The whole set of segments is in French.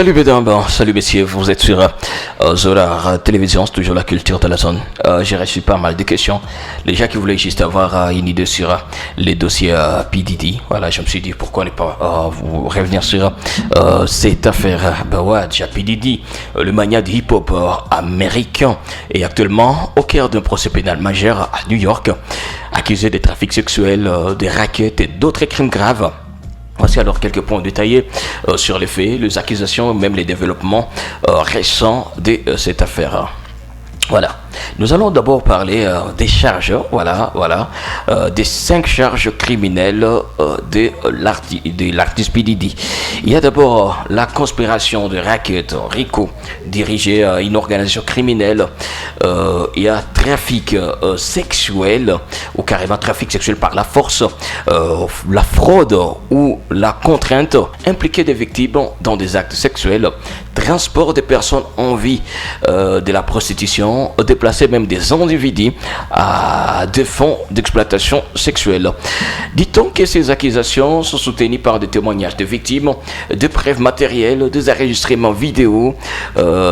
Salut mesdames, salut messieurs, vous êtes sur Zola Télévision, c'est toujours la culture de la zone. J'ai reçu pas mal de questions. Les gens qui voulaient juste avoir une idée sur les dossiers P. Diddy. Voilà, je me suis dit pourquoi ne pas vous revenir sur cette affaire. Ouais, déjà P. Diddy, le mania du hip-hop américain, est actuellement au cœur d'un procès pénal majeur à New York, accusé de trafic sexuel, de rackets et d'autres crimes graves. Voici alors quelques points détaillés sur les faits, les accusations, même les développements récents de cette affaire. Voilà. Nous allons d'abord parler des charges, des 5 charges criminelles de l'artiste P. Diddy. Il y a d'abord la conspiration de racket RICO, diriger une organisation criminelle. Il y a trafic sexuel, ou carrément trafic sexuel par la force, la fraude ou la contrainte, impliquer des victimes dans des actes sexuels, transport des personnes en vie de la prostitution, déplacer même des individus à des fonds d'exploitation sexuelle. Dit-on que ces accusations sont soutenues par des témoignages de victimes, de preuves matérielles, des enregistrements vidéo.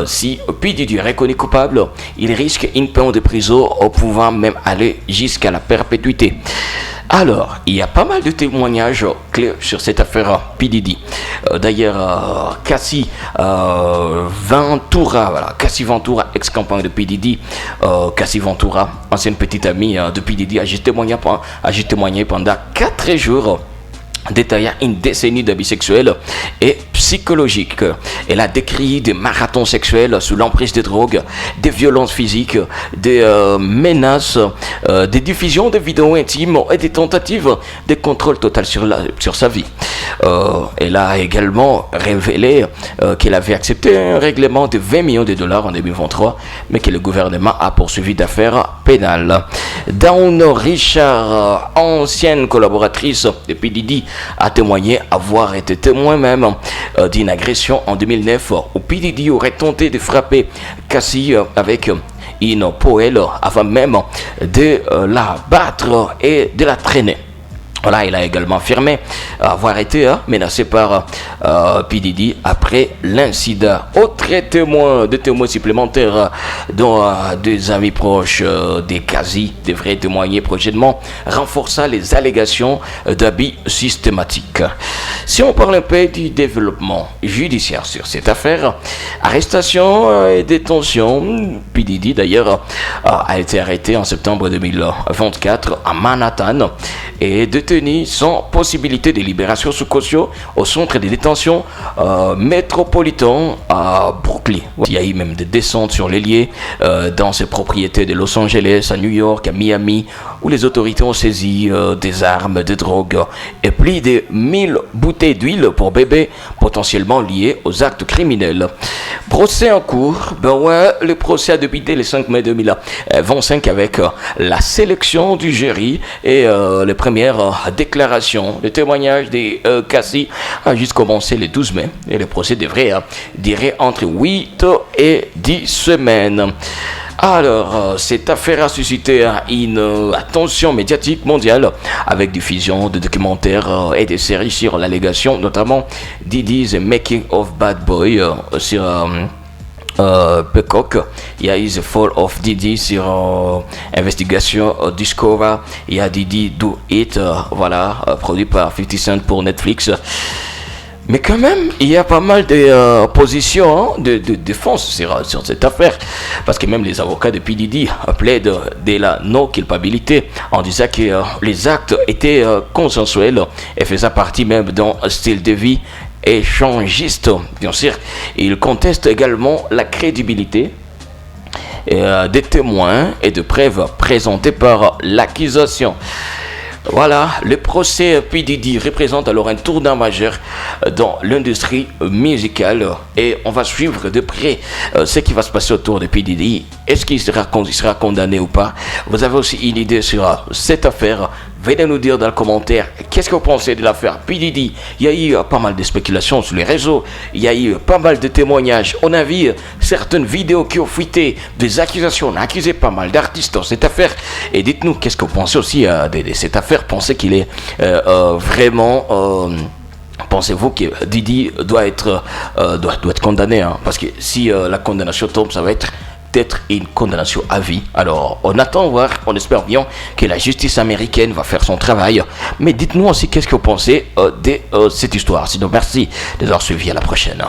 Si P. Diddy est reconnu coupable, il risque une peine de prison pouvant même aller jusqu'à la perpétuité. Alors, il y a pas mal de témoignages clés sur cette affaire P. Diddy. D'ailleurs, Cassie Ventura, ex-compagne de P. Diddy, Cassie Ventura, ancienne petite amie de P. Diddy, a juste témoigné pendant 4 jours, détaillant une décennie d'abus sexuels et psychologiques. Elle a décrit des marathons sexuels sous l'emprise de drogue, des violences physiques, des menaces, des diffusions de vidéos intimes et des tentatives de contrôle total sur sa vie. Elle a également révélé qu'elle avait accepté un règlement de 20 millions de dollars en 2023, mais que le gouvernement a poursuivi d'affaires pénales. Dawn Richard, ancienne collaboratrice de P. Diddy, a témoigné avoir été témoin même d'une agression en 2009 où P. Diddy aurait tenté de frapper Cassie avec une poêle avant même de la battre et de la traîner. Voilà, il a également affirmé avoir été menacé par P. Diddy après l'incident. Autres témoins supplémentaires, dont des amis proches des Cassie, devraient témoigner prochainement, renforçant les allégations d'abus systématiques. Si on parle un peu du développement judiciaire sur cette affaire, arrestation et détention, P. Diddy d'ailleurs a été arrêté en septembre 2024 à Manhattan et détenu sans possibilité de libération sous caution au centre de détention métropolitain à Brooklyn. Il y a eu même des descentes sur les lieux dans ses propriétés de Los Angeles, à New York, à Miami, où les autorités ont saisi des armes, des drogues et plus de 1000 bouteilles d'huile pour bébés potentiellement liées aux actes criminels. Procès en cours, le procès a débuté le 5 mai 2025 avec la sélection du jury et les premières déclarations. Le témoignage de Cassie a juste commencé le 12 mai et le procès devrait durer entre 8 et 10 semaines. Alors, cette affaire a suscité une attention médiatique mondiale avec diffusion de documentaires et de séries sur l'allégation, notamment Diddy's Making of Bad Boy sur Peacock. Il y a eu The Fall of Diddy sur Investigation Discover. Il y a Diddy Do It, produit par 50 Cent pour Netflix. Mais quand même, il y a pas mal de positions de défense sur cette affaire. Parce que même les avocats de P. Diddy plaident de la non-culpabilité en disant que les actes étaient consensuels et faisaient partie même d'un style de vie échangiste. Bien sûr, ils contestent également la crédibilité des témoins et de preuves présentées par l'accusation. Voilà, le procès P. Diddy représente alors un tournant majeur dans l'industrie musicale et on va suivre de près ce qui va se passer autour de P. Diddy. Est-ce qu'il sera condamné ou pas? Vous avez aussi une idée sur cette affaire? Venez nous dire dans le commentaire qu'est-ce que vous pensez de l'affaire P. Diddy. Il y a eu pas mal de spéculations sur les réseaux, il y a eu pas mal de témoignages. On a vu certaines vidéos qui ont fuité, des accusations. On a accusé pas mal d'artistes dans cette affaire. Et dites-nous qu'est-ce que vous pensez aussi de cette affaire. Pensez qu'il est vraiment pensez-vous que Didi doit être condamné, hein? Parce que si la condamnation tombe, ça va être peut-être une condamnation à vie. Alors, on attend voir, on espère bien que la justice américaine va faire son travail. Mais dites-nous aussi qu'est-ce que vous pensez de cette histoire. Sinon, merci de nous avoir suivis. À la prochaine.